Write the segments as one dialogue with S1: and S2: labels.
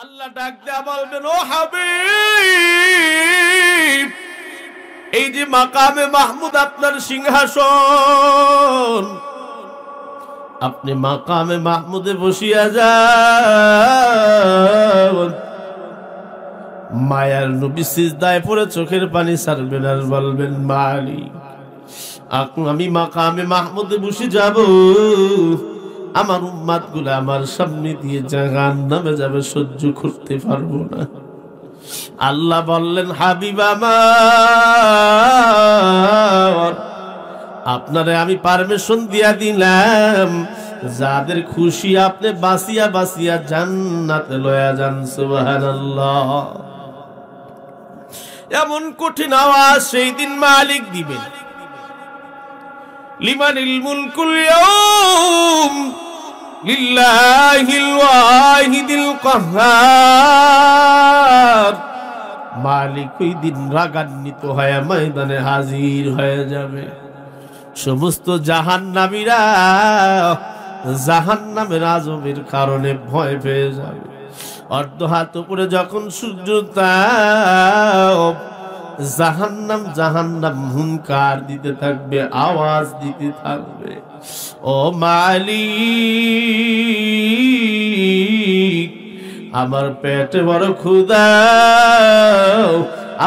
S1: আল্লাহ ডাক দেয়া বলবেন, ও হাবিব, এই যে মাকামে মাহমুদ আপনার সিংহাসন, আপনি মাকামে মাহমুদে বসিয়া যান। মায়ার নবী সিজদায় পড়ে চোখের পানি ছাড়বেন আর বলবেন, মালিক, আমি মাকামে মাহমুদে বসে যাব, আমার উম্মাত গুলা আমার সামনে দিয়ে জাহান্নামে যাবে, সহ্য করতে পারবো না। আল্লাহ বললেন, হাবিব আমার, আপনারে আমি পারমিশন দিয়া দিলাম, যাদের খুশি আপনি বাঁচিয়া বাঁচিয়া জান্নাতে লয়া যান। সুবহানাল্লাহ। এমন কঠিন আওয়াজ সেই দিন মালিক দিবেন, লিমানিল মুলকুল ইয়াউম লিল্লাহিল ওয়াহিদিল কাহ্হার। মালিক ওই দিন রাগান্বিত হয়ে ময়দানে হাজির হয়ে যাবে। সমস্ত জাহান্নামীরা জাহান্নামের আযবের কারণে ভয় পেয়ে যাবে। অর্ধ হাত উপরে যখন সূর্য তাপ, জাহান্নাম জাহান্নাম হুঙ্কার দিতে থাকবে, আওয়াজ দিতে থাকবে, ও মালিক, আমার পেটে বড় ক্ষুধা,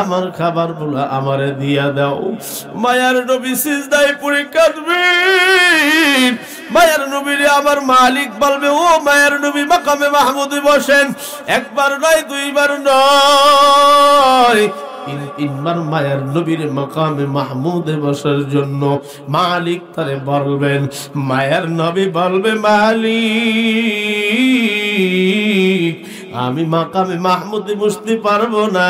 S1: আমার খাবার বলা আমারে দিয়া দাও। মায়ার নবী সিজদায় পড়ে কাঁদবেন। মায়ার নবীরে আমার মালিক বলবে, ও মায়ার নবী, মাকামে মাহমুদে বসেন। একবার নয়, দুইবার নয়, তিনবার মায়ার নবীর মাকামে মাহমুদে বসার জন্য মালিক তারে বলবেন। মায়ার নবী বলবে, মালিক, আমি মাকামে মাহমুদে বসতে পারবো না।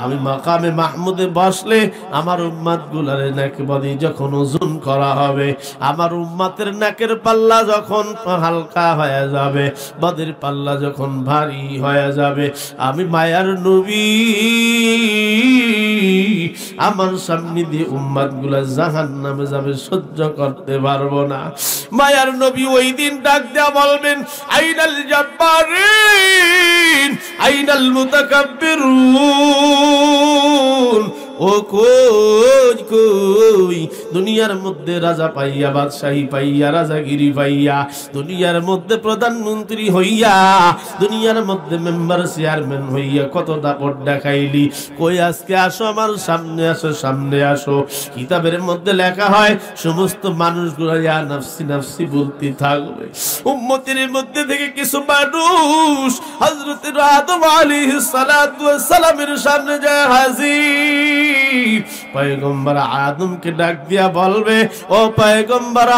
S1: আমি মাকামে মাহমুদে বসলে আমার উম্মাত গুলারে নাকে বদি যখন ওজন করা হবে, আমার উম্মাতের নাকের পাল্লা যখন হালকা হয়ে যাবে, বদের পাল্লা যখন ভারী হয়ে যাবে, আমি মায়ার নবী আমার সামনে দিয়ে উম্মাত গুলা জাহান্নামে যাবে, সহ্য করতে পারবো না। মায়ার নবী ওই দিন ডাক দেয়া বলবেন, আইনাল জাব্বারিন আইনাল মুতাকাব্বিরুন। ও কই কই, দুনিয়ার মধ্যে রাজা পাইয়া, বাদশাহী পাইয়া, রাজাগিরি পাইয়া, দুনিয়ার মধ্যে প্রধানমন্ত্রী হইয়া, দুনিয়ার মধ্যে মেম্বার চেয়ারম্যান হইয়া কত দাপট দেখাইলি, কই আজকে আসো, আমার সামনে আসো, সামনে আসো। কিতাবের মধ্যে লেখা হয় সমস্ত মানুষগুলো ইয়া নাফসি নাফসি বলতে থাকবে। উম্মতের মধ্যে থেকে কিছু মানুষ হযরত আদম আলাইহিস সালাতু ওয়াস সালামের সামনে যায় হাজির। পয়গম্বর আদমকে ডাক দিয়া বলবে, ও পয়গম্বর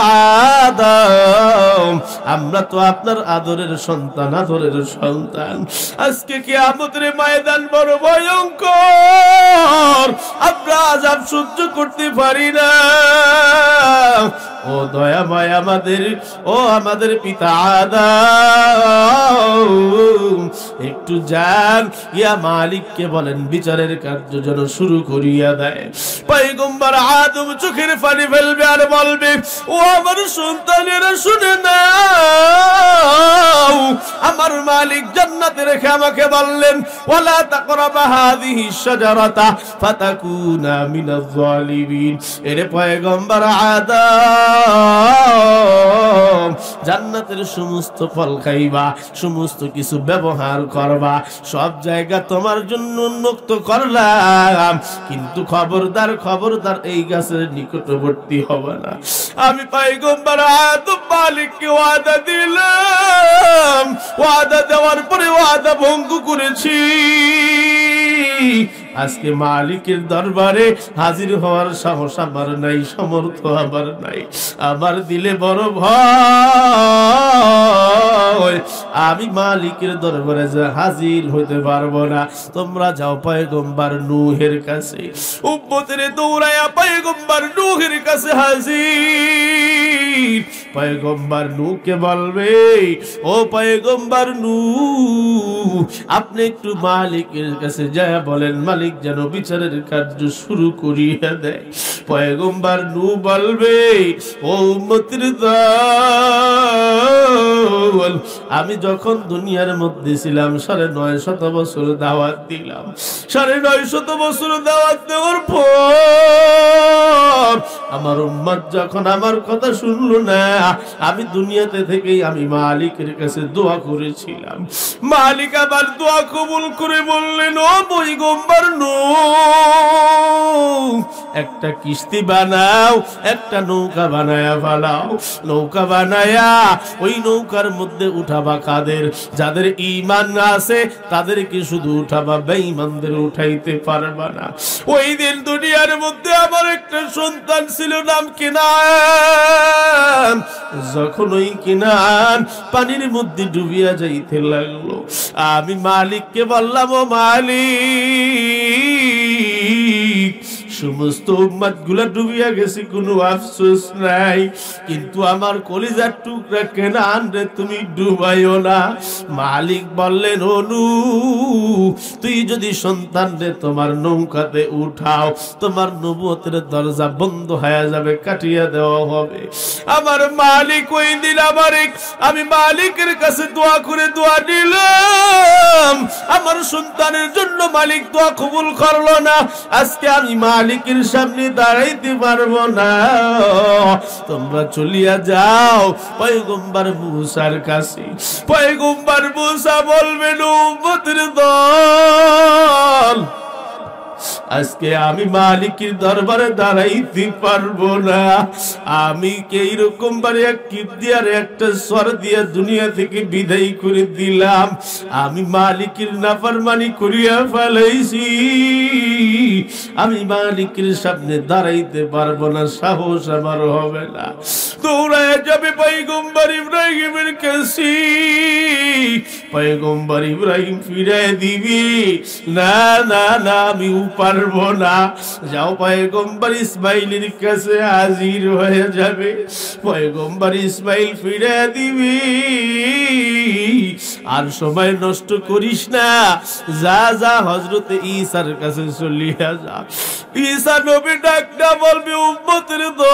S1: আদম, আমরা তো আপনার আদরের সন্তান, আদরের সন্তান। আজকে কিয়ামতের ময়দান বড় ভয়ঙ্কর, আমরা আযাব সহ্য করতে পারি না। ও দয়াময় আমাদের, ও আমাদের পিতা আদম, একটু যান ইয়া মালিককে বলেন বিচারের কার্য যেন শুরু করিয়া দেয়। পয়গম্বর আদম চোখের পানি ফেলবে আর বলবে, ও আমার সন্তানেরা শুনে নাও, আমার মালিক জান্নাতে রেখে আমাকে বললেন, ওয়ালা তাকরাবা হাযিহি শাজারাতা ফাতাকুনা মিনাজ জালিমিন। এরে পয়গম্বর আদম, জান্নাতের সমস্ত ফল খাইবা, সমস্ত কিছু ব্যবহার করবা, সব জায়গা তোমার জন্য উন্মুক্ত করলাম, কিন্তু খবরদার খবরদার এই গাছের নিকটবর্তী হবে না। আমি পয়গম্বর আদম মালিককে ওয়াদা দিলাম, ওয়াদা দেওয়ার পরে ওয়াদা ভঙ্গ করেছি। আজকে মালিকের দরবারে হাজির হওয়ার সাহস আমার নাই, সমর্থ আমার নাই, আমার দিলে বড় ভয়, আমি মালিকের দরবারে যে হাজির হইতে পারবো না। তোমরা যাও পয়গম্বর নূহের কাছে, উম্মতের দৌড়ায়া পয়গম্বর নূহের কাছে হাজির। পয়গম্বর নূহকে বলবে, ও পয়গম্বর নূহ, আপনি একটু মালিকের কাছে যায় বলেন মালিক যেন বিচারের কার্য শুরু করিয়া দেয়। পয়গম্বর নূহ বলবে, ও উম্মতের দল, আমি যখন দুনিয়ার মধ্যে ছিলাম 950 বছর দাওয়াত দিলাম। 950 বছর দাওয়াত দেওয়ার পর আমার উম্মত যখন আমার কথা শুনলো না, আমি দুনিয়াতে থেকেই আমি মালিকের কাছে দোয়া করেছিলাম। মালিক আবার দোয়া কবুল করে বললেন, ও পয়গম্বর নূহ, একটা কিস্তি বানাও, একটা নৌকা বানায়া ফেলাও। নৌকা বানায়া ওই নৌকার মধ্যে উঠাবা কাদের? যাদের ঈমান আছে তাদেরকে শুধু উঠাবা, বেঈমানদের উঠাইতে পারবা না। ওই দিন দুনিয়ার মধ্যে আমার একটা সন্তান ছিল, নাম কিনান। যখন ওই কিনান পানির মধ্যে ডুবিয়া যাইতে লাগলো, আমি মালিককে বললাম, ও মালিক, সমস্ত উম্মত গুলা ডুবিয়া গেছে, কোনো আফসোস নাই, কিন্তু আমার কলিজার টুকরা কেনান রে তুমি ডুবাইও না। মালিক বললেন, ও নূহ, তুই যদি সন্তান রে তোমার নৌকাতে উঠাও, তোমার নবুয়তের দরজা বন্ধ হয়ে যাবে, কাটিয়ে দেওয়া হবে। আমার মালিক ওই দিন আমি মালিকের কাছে দোয়া করে দোয়া দিলাম, আমার সন্তানের জন্য মালিক দোয়া কবুল করলো না। আজকে আমি মালিকের সামনে দাঁড়াইতে পারবো না, তোমরা চলিয়া যাও পয়গম্বর মূসার কাছে। পয়গম্বর মূসা বলবেন, উম্মতের দল, আজকে আমি মালিকের দরবারে দাঁড়াইতে পারবো না। আমি এইরকম বারে এক কিবদিয়ার একটা স্বর দিয়া দুনিয়া থেকে বিদায় করে দিলাম। আমি মালিকের নাফরমানি করিয়া ফেলাইছি, আমি মালিকের সামনে দাঁড়াইতে পারবো না, সাহস আমার হবে না। দৌড়ায় যাবে পয়গম্বর ইব্রাহিমের কাছে। পয়গম্বর ইব্রাহিম ফিরে দিবি, না না না, আমি পারবো না। যাও পয়গম্বর ইসমাইলের কাছে হাজির হয়ে যাবে। পয়গম্বর ইসমাইল ফিরে দিবি, আর সময় নষ্ট করিস না, যা যা হযরতে ঈসার কাছে চলিয়া যা। ঈসা নবী ডাকটা বলবে, উম্মতের দল,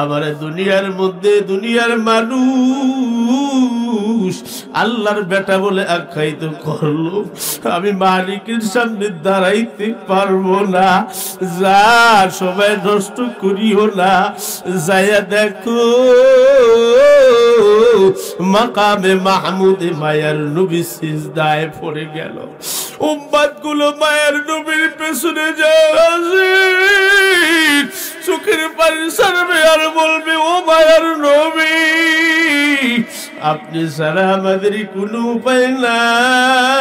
S1: আমার দুনিয়ার মধ্যে দুনিয়ার মানুষ আল্লাহর বেটা বলে আখ্যায়িত করলো, আমি মালিকের সামনে দাঁড়াইতে পারবো না। যা সময় নষ্ট করিও না, যাইয়া দেখো মাকামে মাহমুদে মায়ার নবী সিজদায় পড়ে গেল। উম্মত গুলো মায়ের নবীর পেছনে যায়, চোখের পানি সারবে আর বলবে, ও মায়ের নবী, আপনি ছাড়া আমাদের কোনো উপায় নাই।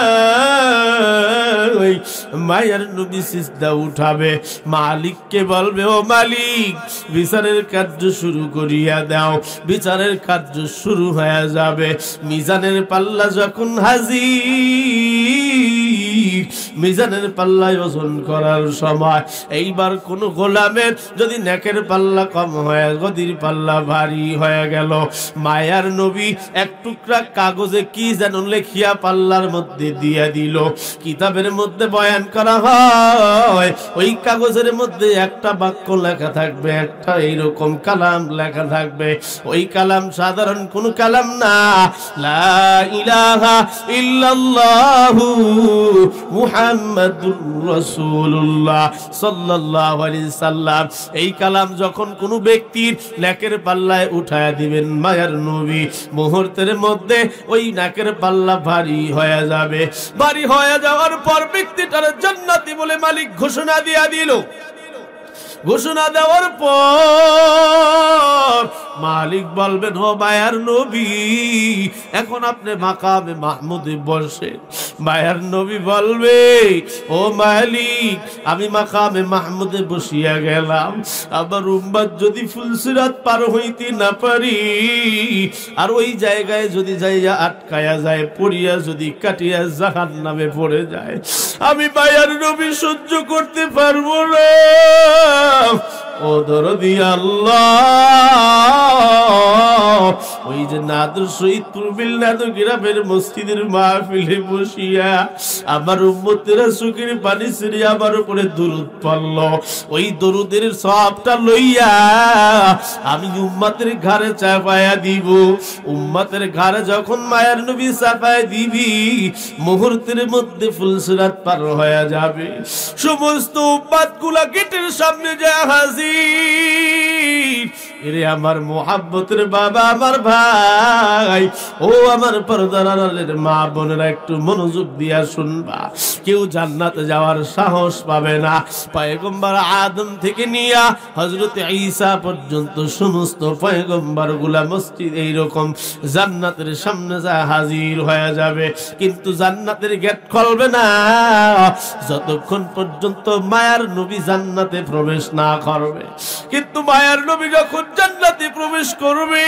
S1: মায়ের নবী সিজদা উঠাবে, মালিককে বলবে, ও মালিক, বিচারের কার্য শুরু করিয়া দাও। বিচারের কার্য শুরু হয়ে যাবে। মিজানের পাল্লা যখন হাজির, মিজানের পাল্লায় ওজন করার সময় এইবার কোন গোলামের যদি নেকের পাল্লা কম হয়ে গদির পাল্লা ভারী হয়ে গেল, মায়ার নবী এক টুকরা কাগজে কি যেন লেখিয়া পাল্লার মধ্যে দিয়ে দিল। কিতাবের মধ্যে বয়ান করা হয়, ওই কাগজের মধ্যে একটা বাক্য লেখা থাকবে, একটা এইরকম কালাম লেখা থাকবে। ওই কালাম সাধারণ কোন কালাম না, লা ইলাহা ইল্লাল্লাহু মুহাম্মাদুর রাসূলুল্লাহ সাল্লাল্লাহু আলাইহি সাল্লাম। এই কালাম যখন কোন ব্যক্তির নেকের পাল্লায় উঠায়া দিবেন মায়ার নবী, মুহূর্তের মধ্যে ওই নেকের পাল্লা ভারী হয়ে যাবে। ভারী হয়ে যাওয়ার পর ব্যক্তিটার জান্নাতি বলে মালিক ঘোষণা দিয়া দিল। ঘোষণা দেওয়ার পর মালিক বলবেন, ও মায়ার নবী, এখন আপনি মাকামে মাহমুদে বসে। মায়ার নবী বলবে, ও মালিক, আমি মাকামে মাহমুদে বসিয়া গেলাম, আবার উম্মত যদি ফুলসিরাত পার হইতে না পারি, আর ওই জায়গায় যদি যাইয়া আটকায়া যায়, পড়িয়া যদি কাটিয়া জাহান্নামে পড়ে যায়, আমি মায়ার নবী সহ্য করতে পারবো না। ও ও দরদি আল্লাহ, ওই যে নাদুর শহীদ তুরবিল নাদু গ্রামের মসজিদের মাহফিলে বসিয়া আমার উম্মতেরা চোখের পানি ছেড়ে আমার উপরে দরুদ পড়ল, ওই দরুদের সওয়াবটা লইয়া আমি উম্মতের ঘাড়ে চাপায়া দিব। উম্মতের ঘাড়ে যখন মায়ার নবী চাপায়া দিবি, মুহূর্তের মধ্যে ফুলসিরাত পার হয়ে যাবে। সমস্ত উম্মতগুলা গেটের সামনে যায় হাজির। এরে আমার মোহাব্বতের বাবা, আমার ভাই, ও আমার পর্দার আড়ালের মা বোনেরা, একটু মনোযোগ দিয়া শুনবা। কেউ জান্নাতে যাওয়ার সাহস পাবে না। পয়গম্বর আদম থেকে নিয়া হযরত ঈসা পর্যন্ত সমস্ত পয়গম্বর গুলা মসজিদ এইরকম জান্নাতের সামনে যা হাজির হয়ে যাবে, কিন্তু জান্নাতের গেট খুলবে না যতক্ষণ পর্যন্ত মায়ার নবী জান্নাতে প্রবেশ না করবে। কিন্তু মায়ার নবী যখন জান্নাতে প্রবেশ করবে,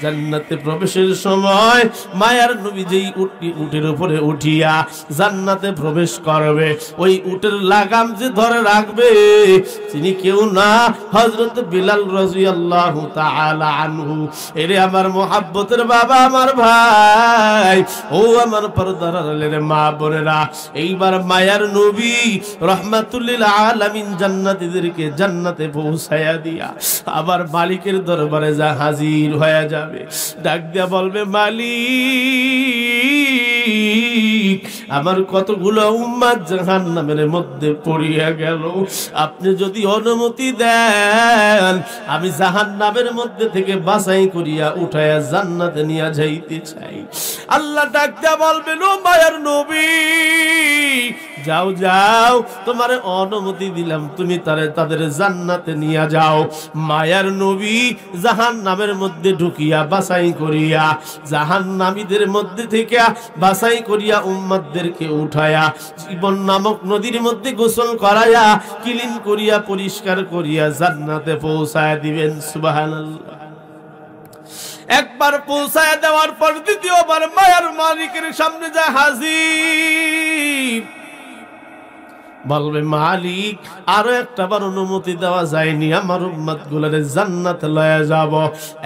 S1: জান্নাতে প্রবেশের সময় মায়ার নবী যেই উটের উপরে উঠিয়া জান্নাতে প্রবেশ করবে, ওই উটের লাগাম যে ধরে রাখবে তিনি কেউ না, হযরত বিলাল রাদিয়াল্লাহু তাআলা আনহু। এরে আমার মুহাব্বতের বাবা, আমার ভাই, ও আমার পর্দার আড়ালের মা বোনেরা, এইবার মায়ার নবী রাহমাতুল লিল আলামিন জান্নাতীদেরকে জান্নাতে পৌঁছায়া দিয়া আবার মালিকের দরবারে যা হাজির হয়ে যাবে। ডাক দিয়া বলবে, মালিক, আমার কতগুলো উম্মত জাহান্নামের মধ্যে পড়িয়া গেল, আপনি যদি অনুমতি দেন আমি জাহান্নামের মধ্যে থেকে বাছাই করিয়া উঠায়া জান্নাতে নিয়ে যাইতে চাই। আল্লাহ ডাক দিয়া বলবেন, ও মায়ার নবী, যাও যাও, তোমার অনুমতি দিলাম, তুমি তাদের জান্নাতে নিয়ে যাও। মায়ার নবী জাহান্নামের মধ্যে ঢুকিয়া বাছাই করিয়া জাহান্নামীদের মধ্যে থেকে বাছাই করিয়া উম্মতদেরকে উঠায়া জীবন নামক নদীর মধ্যে গোসল করায়া ক্লিন করিয়া পরিষ্কার করিয়া জান্নাতে পৌঁছায় দিবেন। সুবহানাল্লাহ। একবার পৌঁছায় দেওয়ার পর দ্বিতীয়বার মায়ার মালিকের সামনে যায় হাজির। বলবে, মালিক, আরো একটা বার অনুমতি দেওয়া যায়নি, আমার উম্মত গুলারে জান্নাতে লয়ে যাব।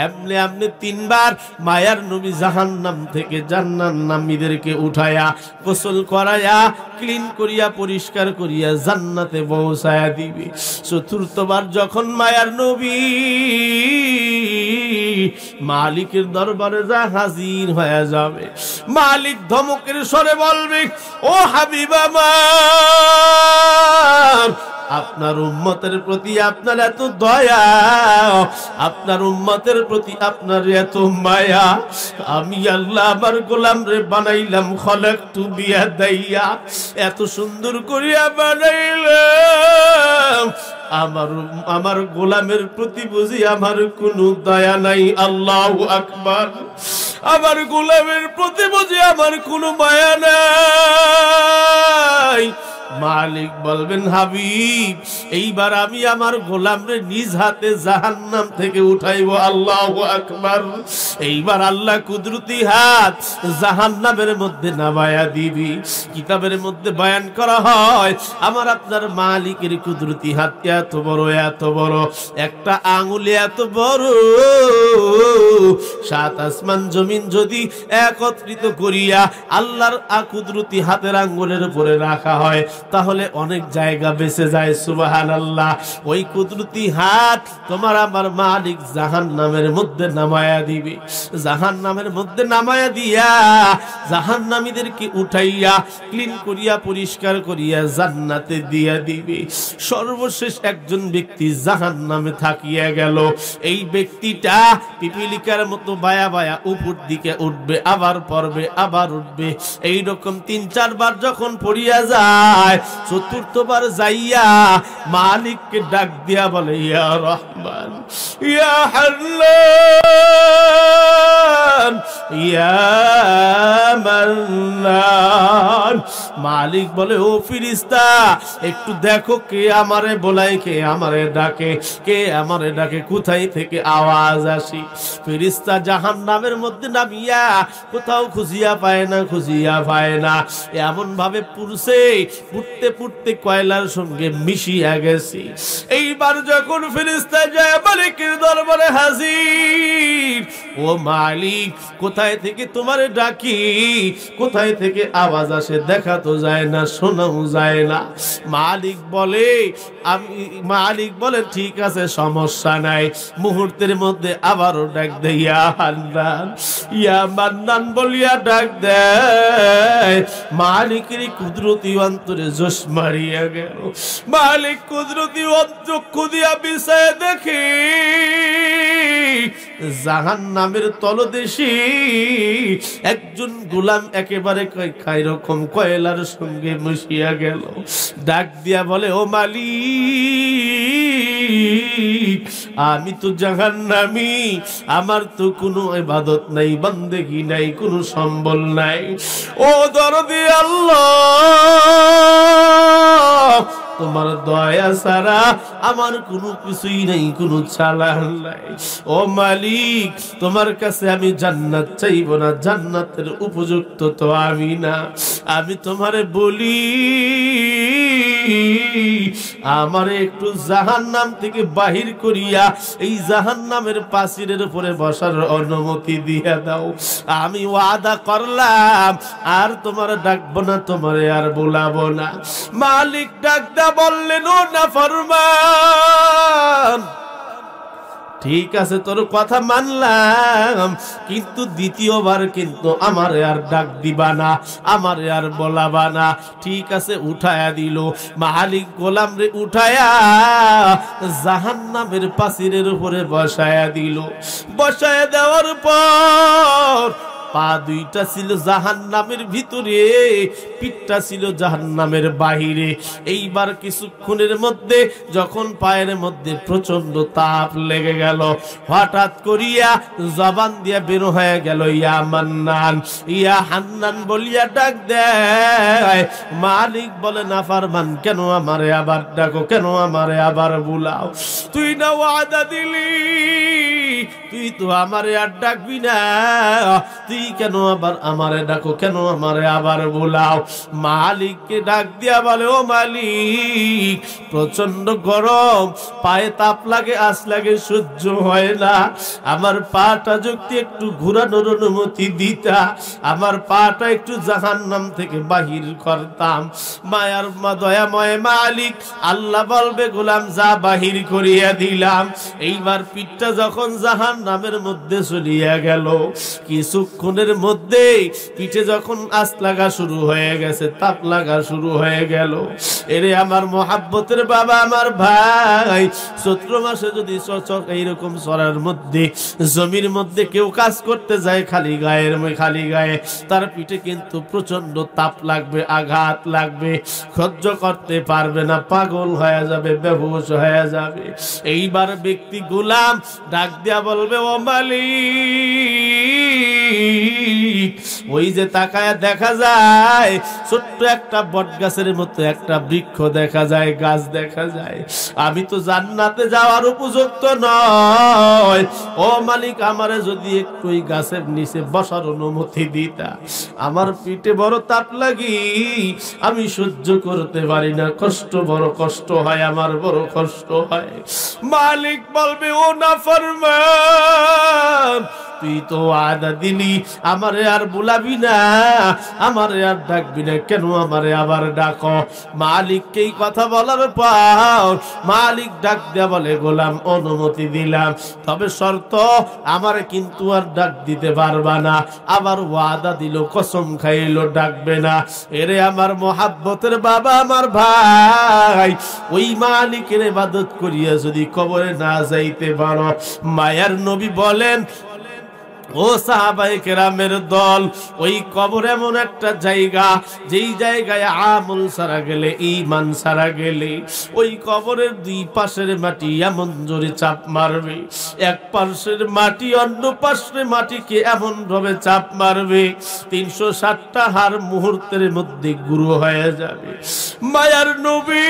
S1: এমনি এমনি তিনবার মায়ার নবী জাহান্নাম থেকে জান্নাতীদেরকে উঠায়া গোসল করায়া ক্লিন করিয়া পরিষ্কার করিয়া জান্নাতে পৌঁছায়া দিবে। চতুর্থবার যখন মায়ার নবী মালিকের দরবারে যা হাজির হয়ে যাবে, মালিক ধমকের স্বরে বলবে, ও হাবিব আমার, আপনার উম্মতের প্রতি আপনার এত দয়া, আপনার উম্মতের প্রতি আপনার এত মায়া, আমি আল্লাহ আমার গোলাম রে বানাইলাম, খলাকতু বিয়াদাইয়া, এত সুন্দর করিয়া বানাইলাম, আমার গোলামের প্রতি বুঝি আমার কোনো দয়া নাই। আল্লাহু আকবার। আমার গোলামের প্রতি বুঝি আমার কোনো মায়া নাই। মালিক বলবেন, হাবিব, এইবার আমি আমার গোলামরে নিজ হাতে জাহান্নাম থেকে উঠাইব। আল্লাহু আকবার। এইবার আল্লাহ কুদরতি হাত জাহান্নামের মধ্যে নামায়া দিবি। কিতাবের মধ্যে বয়ান করা হয়, আমার আপনার মালিকের কুদরতি হাত এত বড়, এত বড়, একটা আঙ্গুলে এত বড়, সাত আসমান জমিন যদি একত্রিত করিয়া আল্লাহর কুদরতি হাতের আঙ্গুলের উপরে রাখা হয় তাহলে অনেক জায়গা বেঁচে যায়। সুবহানাল্লাহ। ওই কুদরতি হাত তোমার আমার মালিক জাহান্নামের মধ্যে নামায়া দিবে। জাহান্নামের মধ্যে নামায়া দিয়া জাহান্নামীদেরকে উঠাইয়া ক্লিন করিয়া পরিষ্কার করিয়া জান্নাতে দিয়া দিবে। সর্বশেষ একজন ব্যক্তি জাহান্নামে থাকিয়া গেল। এই ব্যক্তিটা পিপিলিকার মতো বায়া বায়া উপর দিকে উঠবে, আবার পড়বে, আবার উঠবে, এইরকম ৩-৪ বার যখন পড়িয়া যায়, চতুর্থবার যাইয়া মালিককে ডাক দিয়া বলে, ইয়া রহমান, ইয়া হান্নান, ইয়া মান্নান, মালিক বলে ও ফেরেশতা একটু দেখো কে আমারে বলায়, কে আমারে ডাকে, কে আমারে ডাকে, কোথায় থেকে আওয়াজ আসি। ফেরেশতা জাহান্নামের মধ্যে নামিয়া কোথাও খুঁজিয়া পায় না, খুঁজিয়া পায় না, এমন ভাবে পুরছে, পুড়তে পুড়তে কয়লার সঙ্গে মিশিয়া গেছে। এইবার যখন ফেরেশতা যায় মালিকের দরবারে হাজির, ও মালিক কোথায় থেকে তোমারে ডাকি, কোথায় থেকে আওয়াজ আসে, দেখা তো যায় না, শোনাও যায় না। মালিক বলে ঠিক আছে সমস্যা নাই। মুহূর্তের মধ্যে আবারও ডাক দেয় ইয়া হান্নান, ইয়া মান্নান বলিয়া ডাক দেয়। মালিকের কুদরতি অন্তরে জোশ মারিয়া গেল। মালিক কুদরতি চক্ষু দিয়া বিছায় দেখি জাহান্নামের তলদেশে একজন গোলাম একেবারে রকম কয়লার সঙ্গে মিশিয়া গেল। ডাক দিয়া বলে ও মালিক আমি তো জাহান্নামী, আমার তো কোনো ইবাদত নাই, বান্দেগি নাই, কোনো সম্বল নাই। ও দরদি আল্লাহ তোমার দয়া ছাড়া আমার কোনো কিছুই নেই, কোনো চালান নাই। ও মালিক তোমার কাছে আমি জান্নাত চাইব না, জান্নাতের উপযুক্ত তো আমি না। আমি তোমারে বলি আমারে একটু জাহান্নাম থেকে বাহির করিয়া এই জাহান্নামের পাচিরের উপরে বসার অনুমতি দিয়ে দাও। আমি ওয়াদা করলাম আর তোমার ডাকবো না, তোমারে আর বলাবো না। মালিক ডাকদা বললেন ও নাফরমান, ঠিক আছে তোর কথা মানলাম, কিন্তু দ্বিতীয়বার কিন্তু আমারে আর ডাক দিবা না, আমারে আর বলাবা না। ঠিক আছে উঠায়া দিল। মালিক গোলাম রে উঠায়া জাহান্নামের পাচিরের উপরে বসায়া দিল। বসায়া দেওয়ার পর পা দুইটা ছিল জাহান্নামের ভিতরে, পিঠটা ছিল জাহান্নামের বাহিরে। এইবার কিছুক্ষণের মধ্যে যখন পায়ের মধ্যে প্রচন্ড তাপ লেগে গেল, হঠাৎ করিয়া জবান দিয়া বের হয়ে গেল ইয়া মান্নান, ইয়া হান্নান বলিয়া ডাক দেয়। মালিক বলে নাফরমান কেন আমারে আবার ডাকো, কেন আমারে আবার বুলাও? তুই না ওয়াদা দিলি, তুই তো আমারে আর ডাকবি না, তুই কেন আবার আমারে ডাকো, কেন আমারে আবার বুলাও? মালিককে ডাক দিয়া বলে ও মালিক প্রচন্ড গরম, পায়ে তাপ লাগে, আঁচ লাগে, সহ্য হয় না। আমার পাটা যদি একটু ঘুরানোর অনুমতি দিতা, আমার পাটা একটু জাহান্নাম থেকে বাহির করতাম। মায়ার দয়াময় মালিক আল্লাহ বলবে গোলাম যা বাহির করিয়া দিলাম। এইবার পিঠটা যখন জাহান্নামের মধ্যে চলিয়া গেল, কিছুক্ষণের মধ্যে পিঠে যখন আঁচ লাগা শুরু হয়ে গেছে, তাপ লাগা শুরু হয়ে গেল। এরে আমার মহাব্বতের বাবা, আমার ভাই, চৈত্র মাসে যদি এইরকম চড়ার মধ্যে জমির মধ্যে কেউ কাজ করতে যায় খালি গায়ে, তার পিঠে কিন্তু প্রচন্ড তাপ লাগবে, আঘাত লাগবে, সহ্য করতে পারবে না, পাগল হয়ে যাবে, বেহুশ হয়ে যাবে। এইবার ব্যক্তি গোলাম ডাক দিয়া বলবে ও মালিক, ওই যে তাকায় দেখা যায় ছোট্ট একটা বট গাছের মতো একটা বৃক্ষ দেখা যায়, গাছ দেখা যায়, আমি তো জান্নাতে যাওয়ার উপযুক্ত নয়। ও মালিক আমারে যদি একটু ওই গাছের নিচে বসার অনুমতি দিতা, আমার পিঠে বড় তাপ লাগি, আমি সহ্য করতে পারি না, কষ্ট, বড় কষ্ট হয়, আমার বড় কষ্ট হয়। মালিক বলবে ও নাফরমান তুই তো ওয়াদা দিলি আমারে আর বুলাবি না, আমারে আর ডাকবি না, কেন আমারে আবার ডাকো? মালিককে এই কথা বলার পর মালিক ডাক দেয়া বলে গোলাম অনুমতি দিলাম, তবে শর্ত আমারে কিন্তু আর ডাক দিতে পারবা না। আবার ওয়াদা দিল, কসম খাইলো ডাকবে না। এরে আমার মহাব্বতের বাবা, আমার ভাই, ওই মালিকের ইবাদত করিয়া যদি কবরে না যাইতে পারো, মায়ার নবী বলেন ও সাহাবায়ে কেরামের দল, ওই কবর এমন একটা জায়গা, যেই জায়গায় আমল সারা গেলে, ঈমান সারা গেলে, ওই কবরের দুই পাশের মাটি এমন জোরে চাপ মারবে, এক পাশের মাটি অন্য পাশের মাটিকে এমন ভাবে চাপ মারবে 360টা হাড় মুহূর্তের মধ্যে গুঁড়ো হয়ে যাবে। মায়ার নবী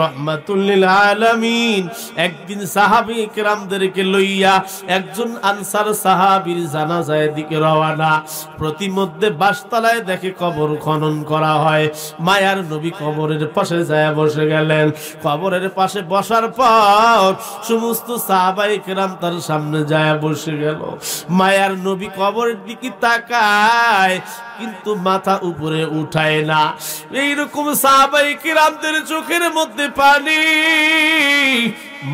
S1: রাহমাতুল লিল আলামিন একদিন সাহাবী কেরামদেরকে লইয়া একজন আনসার সাহাবীর জানাজার দিকে রওনা। প্রতিমধ্যে বাসতলায় দেখে কবর খনন করা হয়। মায়ার নবী কবরের পাশে যায় বসে গেলেন। কবরের পাশে বসার পর সমস্ত সাহাবায়ে কেরাম তার সামনে যায় বসে গেল। মায়ার নবী কবরের দিকে তাকায় কিন্তু মাথা উপরে উঠায় না। এইরকম সাহাবায়ে কেরামদের চোখের মধ্যে পানি।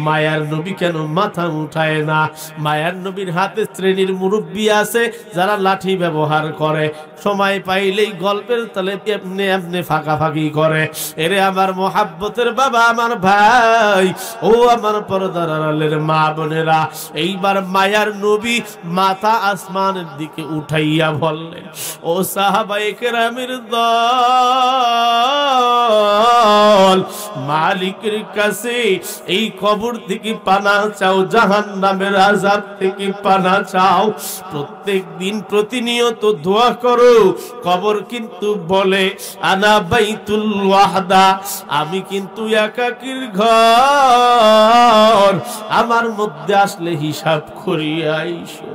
S1: মায়ার নবী কেন মাথা উঠায় না? মায়ার নবীর হাতে শ্রেণীর মুরব্বী আছে যারা লাঠি ব্যবহার করে, সময় পাইলেই গল্পের তলে এমনি এমনি ফাঁকাফাঁকি করে। এরে আমার মোহাব্বতের বাবা, আমার ভাই, ও আমার পর্দার আড়ালের মা বোনেরা, এইবার মায়ার নবী মাথা আসমানের দিকে উঠাইয়া বললেন, ও সাহাবায়ে কেরামের দল, মালিকের কাছে এই কবর থেকে পানা চাও, জাহান্নামের আযাব থেকে পানা চাও। প্রত্যেক দিন প্রতিনিয়ত দোয়া করো। কবর কিন্তু বলে আনা বাইতুল ওয়াহদা, আমি কিন্তু একাকীর ঘর, আমার মধ্যে আসলে হিসাব করিয়ে আইসো।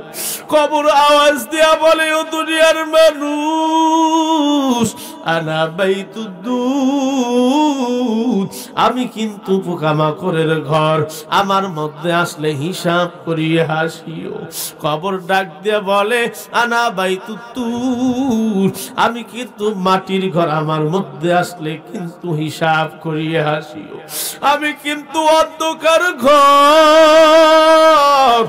S1: কবর আওয়াজ দেয়া বলে, ও দুনিয়ার মানুষ, আনা বাইতুদ্দুদ, আমি কিন্তু পোকামাকড়ের ঘর, আমার মধ্যে আসলে হিসাব করিয়ে হাসিও। কবর ডাক দিয়ে বলে, আনা বাইতুত্তুর, আমি কিন্তু মাটির ঘর, আমার মধ্যে আসলে কিন্তু হিসাব করিয়ে হাসিও। আমি কিন্তু অন্ধকার ঘর,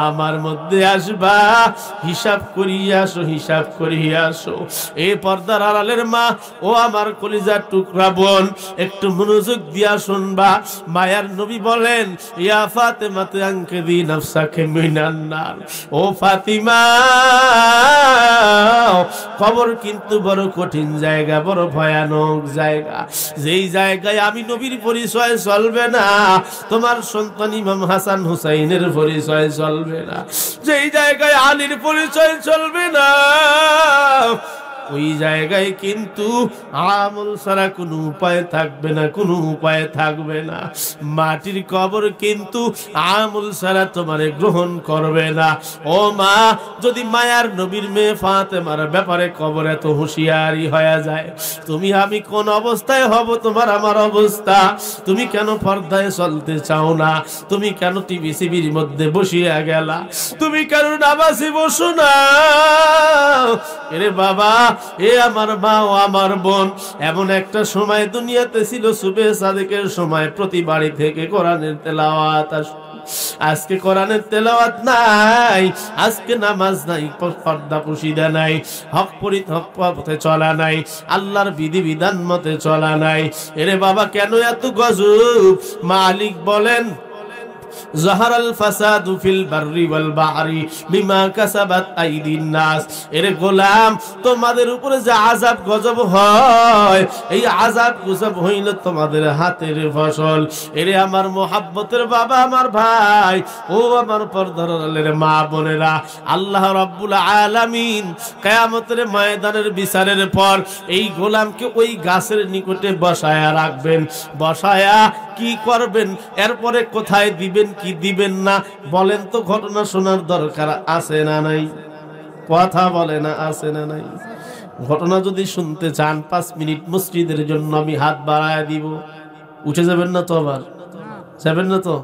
S1: আমার মধ্যে আসবা, হিসাব করিয়ে আসো, হিসাব করিয়ে আসো। এই পর্দার আড়ালের মা, ও আমার কলিজার টুকরা বোন, একটু মনোযোগ দিয়া শুনবা। মায়ার নবী বলেন, ইয়া ফাতেমা আনকিযি নাফসাকে মিনান নার, ও ফাতিমা, কবর কিন্তু বড় কঠিন জায়গা, বড় ভয়ানক জায়গা। যেই জায়গায় আমি নবীর পরিচয় চলবে না, তোমার সন্তান ইমাম হাসান হুসাইনের পরিচয় চলবে না, যেই জায়গায় আলীর পরিচয় চলবে না, ওই জায়গায় কিন্তু আমল ছাড়া কোনো উপায় থাকবে না, কোনো উপায় থাকবে না। মাটির কবর কিন্তু আমল ছাড়া তোমারে গ্রহণ করবে না। ও মা, যদি মায়ার নবীর মেয়ে ফাতেমার ব্যাপারে কবর এত হুঁশিয়ারি হয়ে যায়, তুমি আমি কোন অবস্থায় হব? তোমার আমার অবস্থা। তুমি কেন পর্দায় চলতে চাও না? তুমি কেন টিভি সিবির মধ্যে বসিয়া গেলা? তুমি কেন নামাজে বসো না? এরে বাবা, এ আমার মা ও আমার বোন, এমন একটা সময় দুনিয়াতে ছিল সুবে সাদেকের সময়, প্রতি বাড়ি থেকে কোরআনের তেলাওয়াত আসতো। আজকে কোরআনের তেলাওয়াত নাই, আজকে নামাজ নাই, পর্দা পুশিদা নাই, হক পথে চলা নাই, আল্লাহর বিধি বিধান মতে চলা নাই। এরে বাবা, কেন এত গজব? মালিক বলেন, জাহারাল ফাসাদু ফিল বাররি ওয়াল বাহরি বিমা কাসাবাত আইদিন নাস। এরে গোলাম, তোমাদের উপরে যে আযাব গজব হয়, এই আযাব গজব হইল তোমাদের হাতের ফসল। এরে আমার মোহাব্বতের বাবা, আমার ভাই, ও আমার পর্দার আড়ালের মা বোনেরা, আল্লাহ রাব্বুল আলামিন কিয়ামতের ময়দানের বিচারের পর এই গোলামকে ওই গাছের নিকটে বসায়া রাখবেন। বসায়া কি করবেন? এরপরে কোথায় দিবেন, কি দিবেন না বলেন তো? ঘটনা শোনার দরকার আছে না নাই? কথা বলে না, আছে না নাই? ঘটনা যদি শুনতে চান 5 মিনিট মসজিদের জন্য আমি হাত বাড়ায় দিব। উঠে যাবেন না তো? আবার যাবেন না তো?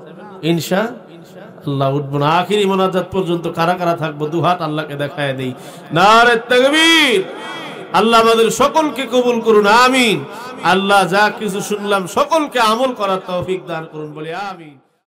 S1: ইনশাআল্লাহ উঠবো না। আখিরি মোনাজাত পর্যন্ত কারা কারা থাকবো? 2 হাত আল্লাহকে দেখায় দেই। নারে তাকবীর। আল্লাহ আমাদের সকলকে কবুল করুন, আমিন। আল্লাহ যা কিছু শুনলাম সকলকে আমল করার তৌফিক দান করুন, বলি আমিন।